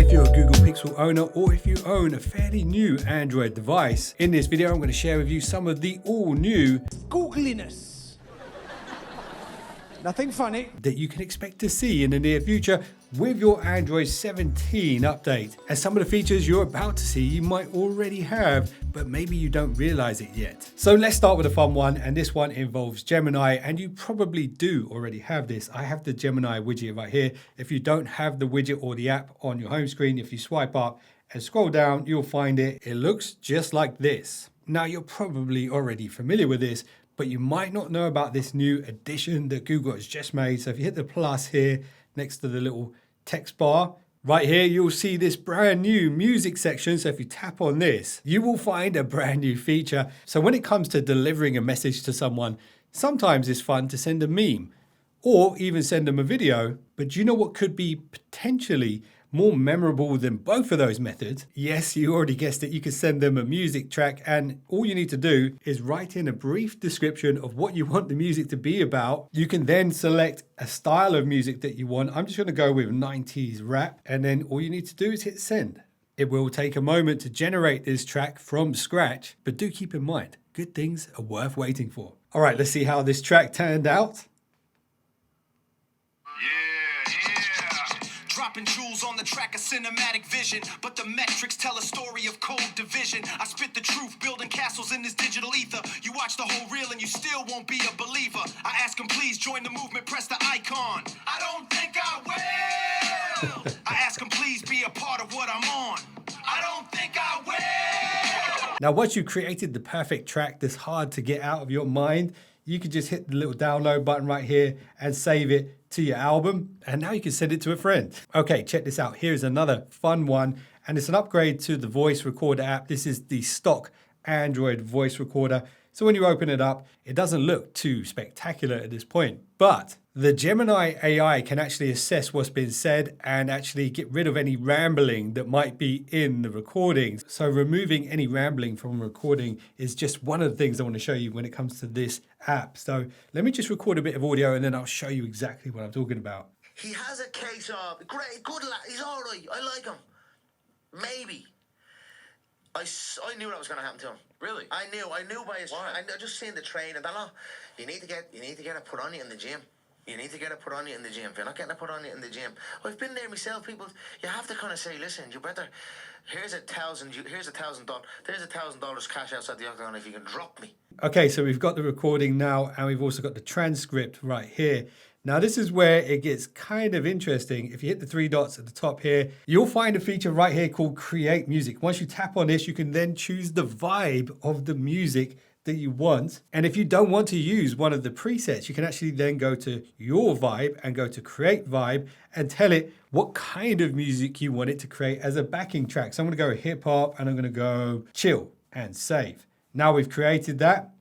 if you're a Google Pixel owner or if you own a fairly new Android device. In this video, I'm going to share with you some of the all-new googliness. Nothing funny. that you can expect to see in the near future with your Android 17 update. And some of the features you're about to see you might already have, but maybe you don't realize it yet. So let's start with a fun one, and this one involves Gemini, and you probably do already have this. I have the Gemini widget right here. If you don't have the widget or the app on your home screen, if you swipe up and scroll down, you'll find it. It looks just like this. Now, you're probably already familiar with this, but you might not know about this new addition that Google has just made. So if you hit the plus here next to the little text bar, right here, you'll see this brand new music section. So if you tap on this, you will find a brand new feature. So when it comes to delivering a message to someone, sometimes it's fun to send a meme or even send them a video. But do you know what could be potentially more memorable than both of those methods? Yes, you already guessed it. You can send them a music track, and all you need to do is write in a brief description of what you want the music to be about. You can then select a style of music that you want. I'm just going to go with 90s rap, and then all you need to do is hit send. It will take a moment to generate this track from scratch, but do keep in mind, good things are worth waiting for. All right, let's see how this track turned out. Dropping jewels on the track of cinematic vision, but the metrics tell a story of cold division. I spit the truth, building castles in this digital ether. You watch the whole reel and you still won't be a believer. I ask them, please join the movement, press the icon. I don't think I will. I ask them, please be a part of what I'm on. I don't think I will. Now, once you've created the perfect track that's hard to get out of your mind, you can just hit the little download button right here and save it to your album. And now you can send it to a friend. Okay, check this out. Here's another fun one. And it's an upgrade to the voice recorder app. This is the stock Android voice recorder. So when you open it up, it doesn't look too spectacular at this point, but the Gemini AI can actually assess what's been said and actually get rid of any rambling that might be in the recording. So removing any rambling from a recording is just one of the things I want to show you when it comes to this app. So let me just record a bit of audio and then I'll show you exactly what I'm talking about. He has a case of great, good lad. He's all right. I like him. Maybe. I knew that was going to happen to him. Really? I knew by his. Why? I just seen the train and I you need to get it put on you in the gym. You need to get it put on you in the gym. If you're not getting it put on you in the gym, I've been there myself. People, you have to kind of say, listen, you better. Here's $1,000. There's $1,000 cash outside the octagon if you can drop me. Okay, so we've got the recording now, and we've also got the transcript right here. Now, this is where it gets kind of interesting. If you hit the three dots at the top here, you'll find a feature right here called Create Music. Once you tap on this, you can then choose the vibe of the music that you want. And if you don't want to use one of the presets, you can actually then go to your vibe and go to Create Vibe and tell it what kind of music you want it to create as a backing track. So I'm going to go hip hop and I'm going to go chill and save. Now we've created that.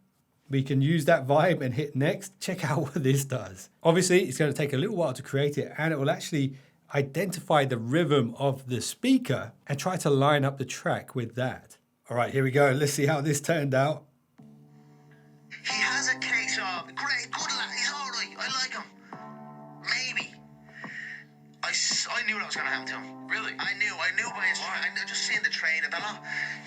We can use that vibe and hit next. Check out what this does. Obviously, it's going to take a little while to create it, and it will actually identify the rhythm of the speaker and try to line up the track with that. All right, here we go. Let's see how this turned out. He has a case of great, good lad. He's all right. I like him. Maybe. I knew that was going to happen to him. Really? I knew by his. I just seen the train and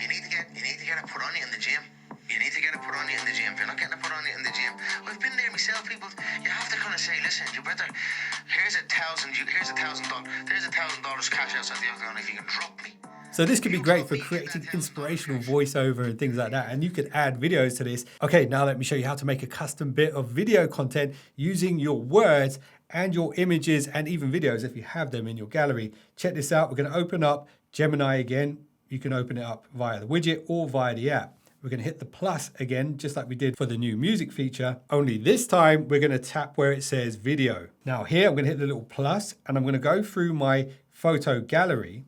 you need to get it put on you in the gym. You need to get it put on you in the gym. If you're not getting it put on you in the gym, I've been there myself. People, you have to kind of say, listen, you better. Here's $1,000. There's $1,000 cash outside the octagon if you can drop me. So this could be great for creating inspirational voiceover and things like that. And you could add videos to this. Okay, now let me show you how to make a custom bit of video content using your words and your images and even videos if you have them in your gallery. Check this out. We're going to open up Gemini again. You can open it up via the widget or via the app. We're going to hit the plus again, just like we did for the new music feature. Only this time, we're going to tap where it says video. Now here, I'm going to hit the little plus and I'm going to go through my photo gallery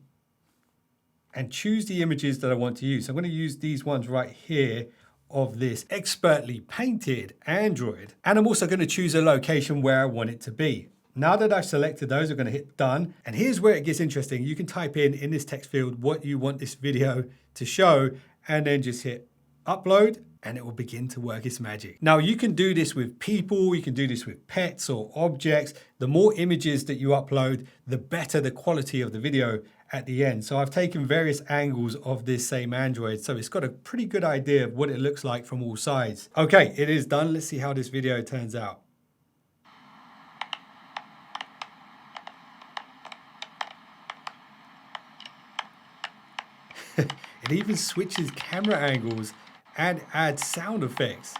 and choose the images that I want to use. So I'm going to use these ones right here of this expertly painted Android. And I'm also going to choose a location where I want it to be. Now that I've selected those, I'm going to hit done. And here's where it gets interesting. You can type in this text field what you want this video to show and then just hit upload, and it will begin to work its magic. Now you can do this with people, you can do this with pets or objects. The more images that you upload, the better the quality of the video at the end. So I've taken various angles of this same Android, so it's got a pretty good idea of what it looks like from all sides. Okay, it is done. Let's see how this video turns out. It even switches camera angles and adds sound effects.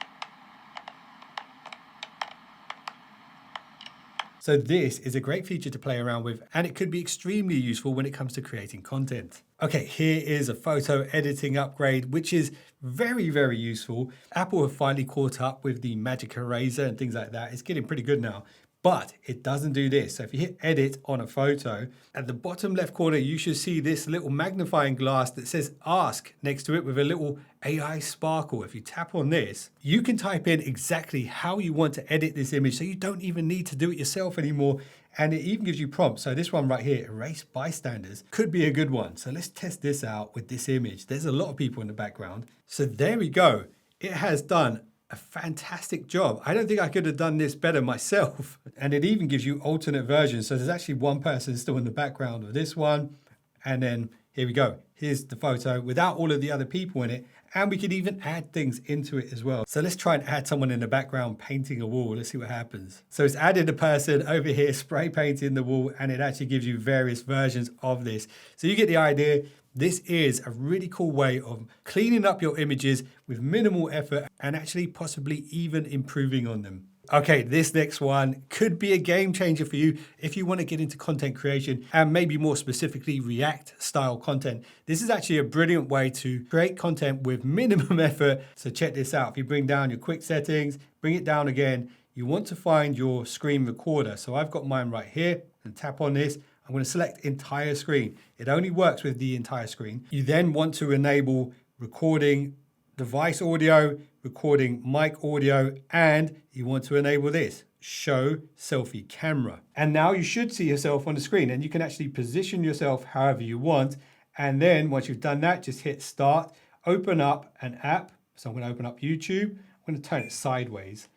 So this is a great feature to play around with, and it could be extremely useful when it comes to creating content. Okay, here is a photo editing upgrade, which is very, very useful. Apple have finally caught up with the magic eraser and things like that. It's getting pretty good now. But it doesn't do this. So if you hit edit on a photo, at the bottom left corner, you should see this little magnifying glass that says ask next to it with a little AI sparkle. If you tap on this, you can type in exactly how you want to edit this image, so you don't even need to do it yourself anymore. And it even gives you prompts. So this one right here, erase bystanders, could be a good one. So let's test this out with this image. There's a lot of people in the background. So there we go. It has done a fantastic job. I don't think I could have done this better myself. And it even gives you alternate versions. So there's actually one person still in the background of this one. And then here we go. Here's the photo without all of the other people in it. And we could even add things into it as well. So let's try and add someone in the background painting a wall. Let's see what happens. So it's added a person over here spray painting the wall, and it actually gives you various versions of this. So you get the idea. This is a really cool way of cleaning up your images with minimal effort and actually possibly even improving on them. Okay, this next one could be a game changer for you if you want to get into content creation and maybe more specifically React style content. This is actually a brilliant way to create content with minimum effort. So check this out. If you bring down your quick settings, bring it down again, you want to find your screen recorder. So I've got mine right here, and tap on this. I'm going to select entire screen. It only works with the entire screen. You then want to enable recording device audio, recording mic audio, and you want to enable this, show selfie camera. And now you should see yourself on the screen, and you can actually position yourself however you want. And then once you've done that, just hit start, open up an app. So I'm going to open up YouTube. I'm going to turn it sideways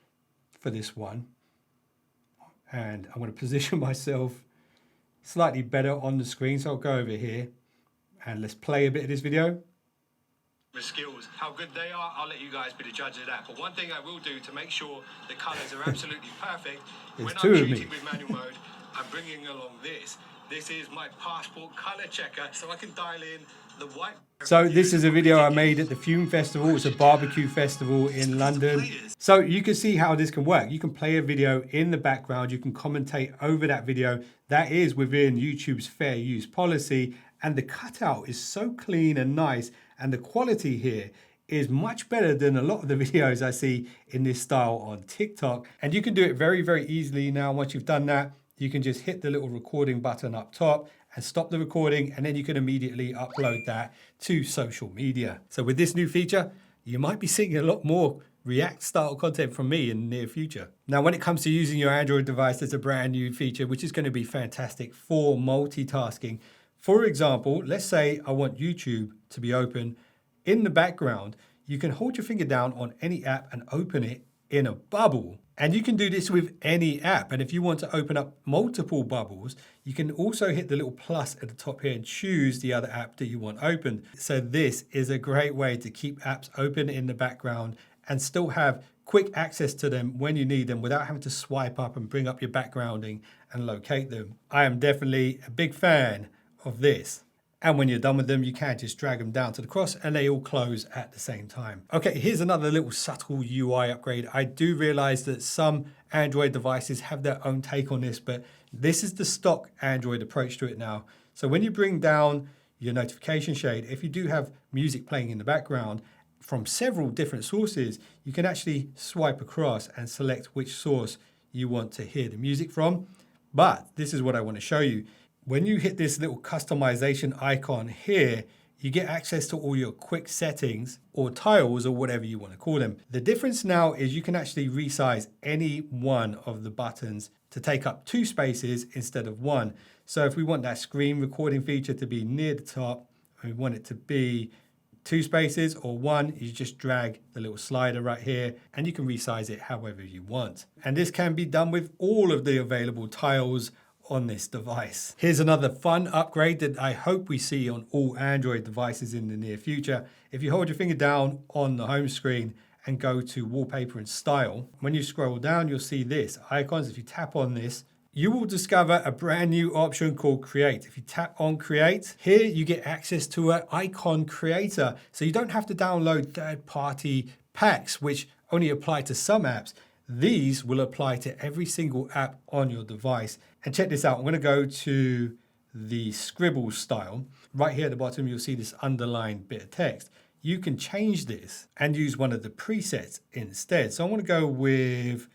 for this one. And I'm going to position myself slightly better on the screen. So I'll go over here and let's play a bit of this video. Skills, how good they are, I'll let you guys be the judge of that. But one thing I will do to make sure the colors are absolutely perfect, when I'm shooting with manual mode, I'm bringing along this. This is my passport color checker, so I can dial in the white. So this is a video I made at the Fume Festival. It's a barbecue festival in London. So you can see how this can work. You can play a video in the background. You can commentate over that video. That is within YouTube's fair use policy. And the cutout is so clean and nice. And the quality here is much better than a lot of the videos I see in this style on TikTok. And you can do it very, very easily now. Once you've done that, you can just hit the little recording button up top and stop the recording, and then you can immediately upload that to social media. So with this new feature, you might be seeing a lot more React style content from me in the near future. Now, when it comes to using your Android device, there's a brand new feature, which is going to be fantastic for multitasking. For example, let's say I want YouTube to be open in the background. You can hold your finger down on any app and open it in a bubble. And you can do this with any app. And if you want to open up multiple bubbles, you can also hit the little plus at the top here and choose the other app that you want open. So this is a great way to keep apps open in the background and still have quick access to them when you need them without having to swipe up and bring up your backgrounding and locate them. I am definitely a big fan of this. And when you're done with them, you can just drag them down to the cross and they all close at the same time. Okay, here's another little subtle UI upgrade. I do realize that some Android devices have their own take on this, but this is the stock Android approach to it now. So when you bring down your notification shade, if you do have music playing in the background from several different sources, you can actually swipe across and select which source you want to hear the music from. But this is what I want to show you. When you hit this little customization icon here, you get access to all your quick settings or tiles or whatever you want to call them. The difference now is you can actually resize any one of the buttons to take up 2 spaces instead of 1. So if we want that screen recording feature to be near the top, and we want it to be 2 spaces or 1, you just drag the little slider right here and you can resize it however you want. And this can be done with all of the available tiles on this device. Here's another fun upgrade that I hope we see on all Android devices in the near future. If you hold your finger down on the home screen and go to Wallpaper and Style, when you scroll down, you'll see this, icons. If you tap on this, you will discover a brand new option called Create. If you tap on Create, here you get access to an icon creator. So you don't have to download third-party packs, which only apply to some apps. These will apply to every single app on your device. And check this out, I'm gonna go to the scribble style. Right here at the bottom, you'll see this underlined bit of text. You can change this and use one of the presets instead. So I wanna go with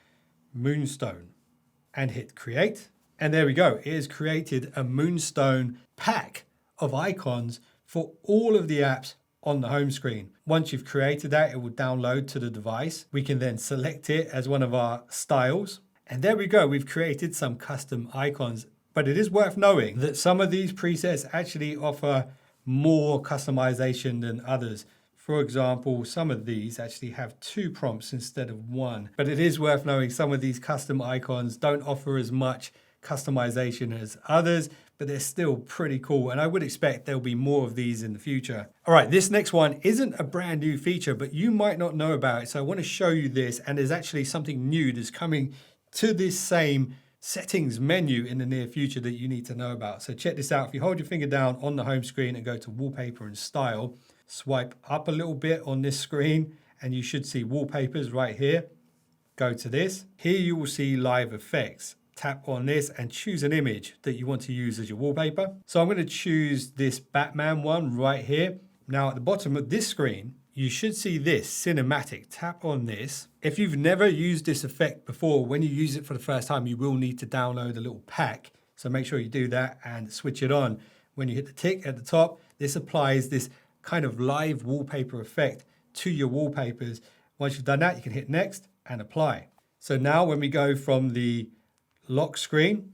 Moonstone and hit create. And there we go, it has created a Moonstone pack of icons for all of the apps on the home screen. Once you've created that, it will download to the device. We can then select it as one of our styles. And there we go, we've created some custom icons. But it is worth knowing that some of these presets actually offer more customization than others. For example, some of these actually have 2 prompts instead of 1. But it is worth knowing some of these custom icons don't offer as much customization as others, but they're still pretty cool. And I would expect there'll be more of these in the future. All right, this next one isn't a brand new feature, but you might not know about it. So I want to show you this, and there's actually something new that's coming to this same settings menu in the near future that you need to know about. So check this out. If you hold your finger down on the home screen and go to Wallpaper and Style, swipe up a little bit on this screen and you should see wallpapers right here. Go to this. Here you will see live effects. Tap on this and choose an image that you want to use as your wallpaper. So I'm going to choose this Batman one right here. Now at the bottom of this screen, you should see this cinematic. Tap on this. If you've never used this effect before, when you use it for the first time, you will need to download a little pack. So make sure you do that and switch it on. When you hit the tick at the top, this applies this kind of live wallpaper effect to your wallpapers. Once you've done that, you can hit next and apply. So now when we go from the lock screen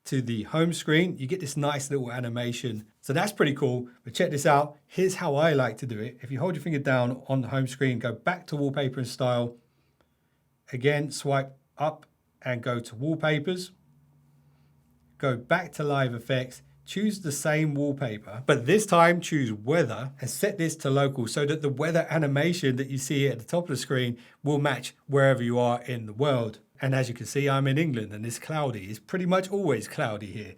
to the home screen, you get this nice little animation. So that's pretty cool, but check this out. Here's how I like to do it. If you hold your finger down on the home screen, go back to Wallpaper and Style. Again, swipe up and go to Wallpapers. Go back to Live Effects. Choose the same wallpaper, but this time choose weather and set this to local so that the weather animation that you see at the top of the screen will match wherever you are in the world. And as you can see, I'm in England and it's cloudy. It's pretty much always cloudy here.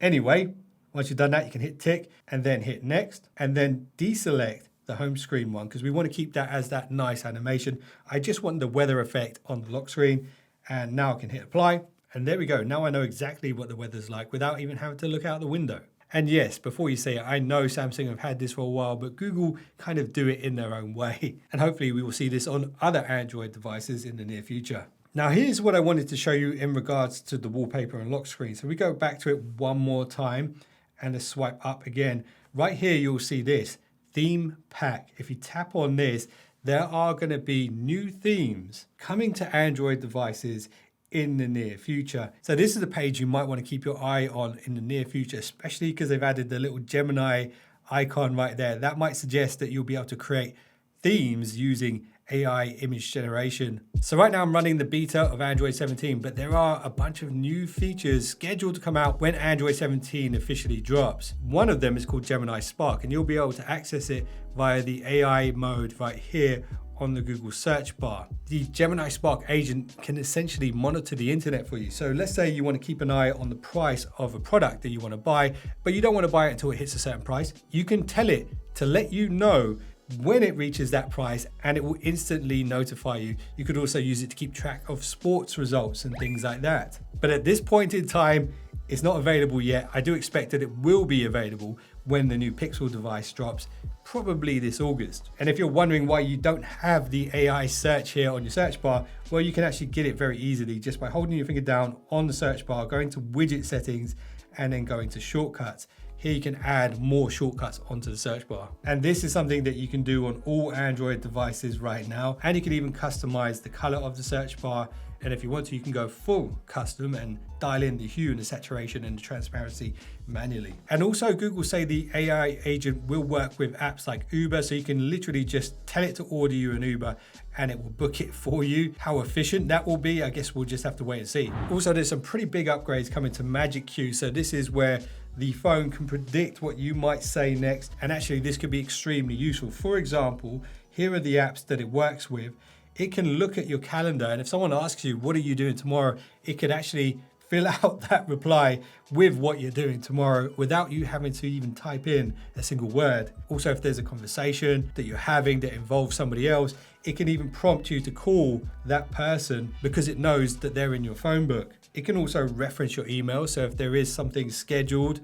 Anyway, once you've done that, you can hit tick and then hit next and then deselect the home screen one because we want to keep that as that nice animation. I just want the weather effect on the lock screen, and now I can hit apply. And there we go. Now I know exactly what the weather's like without even having to look out the window. And yes, before you say it, I know Samsung have had this for a while, but Google kind of do it in their own way. And hopefully we will see this on other Android devices in the near future. Now here's what I wanted to show you in regards to the wallpaper and lock screen. So we go back to it one more time and let's swipe up again. Right here you'll see this theme pack. If you tap on this, there are going to be new themes coming to Android devices in the near future. So this is a page you might want to keep your eye on in the near future, especially because they've added the little Gemini icon right there. That might suggest that you'll be able to create themes using AI image generation. So right now I'm running the beta of Android 17, but there are a bunch of new features scheduled to come out when Android 17 officially drops. One of them is called Gemini Spark, and you'll be able to access it via the AI mode right here on the Google search bar. The Gemini Spark agent can essentially monitor the internet for you. So let's say you want to keep an eye on the price of a product that you want to buy, but you don't want to buy it until it hits a certain price. You can tell it to let you know when it reaches that price and it will instantly notify you. You could also use it to keep track of sports results and things like that. But at this point in time, it's not available yet. I do expect that it will be available when the new Pixel device drops, probably this August. And if you're wondering why you don't have the AI search here on your search bar, well, you can actually get it very easily just by holding your finger down on the search bar, going to widget settings, and then going to shortcuts. here you can add more shortcuts onto the search bar. And this is something that you can do on all Android devices right now. And you can even customize the color of the search bar. And if you want to, you can go full custom and dial in the hue and the saturation and the transparency manually. And also Google say the AI agent will work with apps like Uber. So you can literally just tell it to order you an Uber and it will book it for you. How efficient that will be, I guess we'll just have to wait and see. Also, there's some pretty big upgrades coming to Magic Queue. So this is where the phone can predict what you might say next. And actually this could be extremely useful. For example, here are the apps that it works with. It can look at your calendar, and if someone asks you, what are you doing tomorrow? It could actually fill out that reply with what you're doing tomorrow without you having to even type in a single word. Also, if there's a conversation that you're having that involves somebody else, it can even prompt you to call that person because it knows that they're in your phone book. It can also reference your email. So if there is something scheduled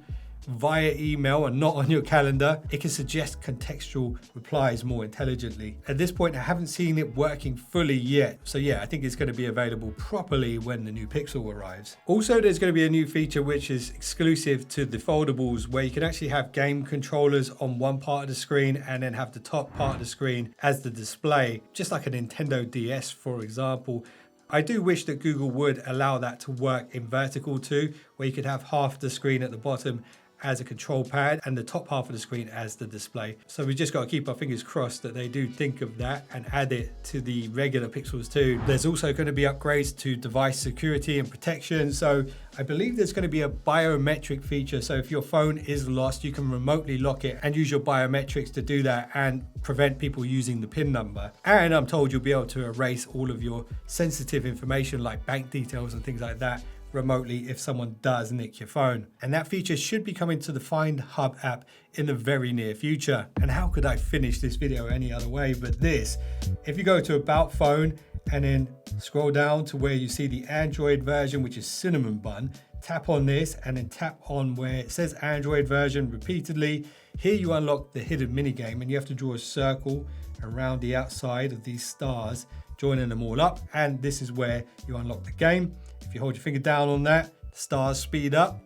via email and not on your calendar, it can suggest contextual replies more intelligently. At this point, I haven't seen it working fully yet. So yeah, I think it's going to be available properly when the new Pixel arrives. Also, there's going to be a new feature which is exclusive to the foldables where you can actually have game controllers on one part of the screen and then have the top part of the screen as the display, just like a Nintendo DS, for example. I do wish that Google would allow that to work in vertical too, where you could have half the screen at the bottom as a control pad and the top half of the screen as the display. So we just got to keep our fingers crossed that they do think of that and add it to the regular Pixels too. There's also going to be upgrades to device security and protection. So I believe there's going to be a biometric feature. So if your phone is lost, you can remotely lock it and use your biometrics to do that and prevent people using the PIN number. And I'm told you'll be able to erase all of your sensitive information like bank details and things like that remotely if someone does nick your phone. And that feature should be coming to the Find Hub app in the very near future. And how could I finish this video any other way but this? If you go to About Phone and then scroll down to where you see the Android version, which is cinnamon bun, tap on this and then tap on where it says Android version repeatedly. Here you unlock the hidden mini game and you have to draw a circle around the outside of these stars, joining them all up. And this is where you unlock the game. If you hold your finger down on that, the stars speed up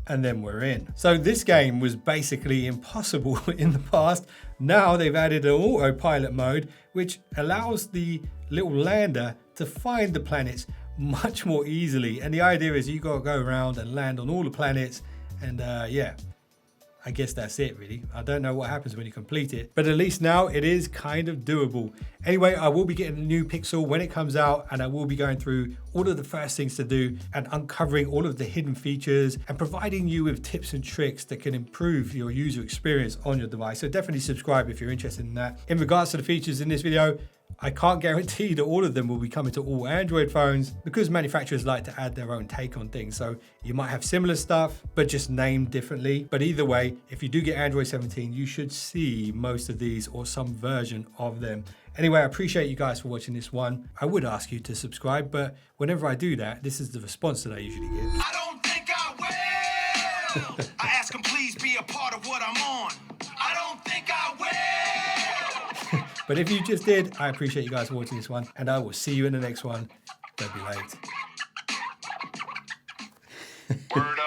and then we're in. So this game was basically impossible in the past. Now they've added an autopilot mode, which allows the little lander to find the planets much more easily. And the idea is you gotta go around and land on all the planets and yeah. I guess that's it really. I don't know what happens when you complete it, but at least now it is kind of doable. Anyway, I will be getting a new Pixel when it comes out and I will be going through all of the first things to do and uncovering all of the hidden features and providing you with tips and tricks that can improve your user experience on your device. So definitely subscribe if you're interested in that. In regards to the features in this video, I can't guarantee that all of them will be coming to all Android phones because manufacturers like to add their own take on things. So you might have similar stuff, but just named differently. But either way, if you do get Android 17, you should see most of these or some version of them. Anyway, I appreciate you guys for watching this one. I would ask you to subscribe, but whenever I do that, this is the response that I usually get. I don't think I will. I ask them, please be a part of what I'm on. I don't think I will. But if you just did, I appreciate you guys for watching this one, and I will see you in the next one. Don't be late. Word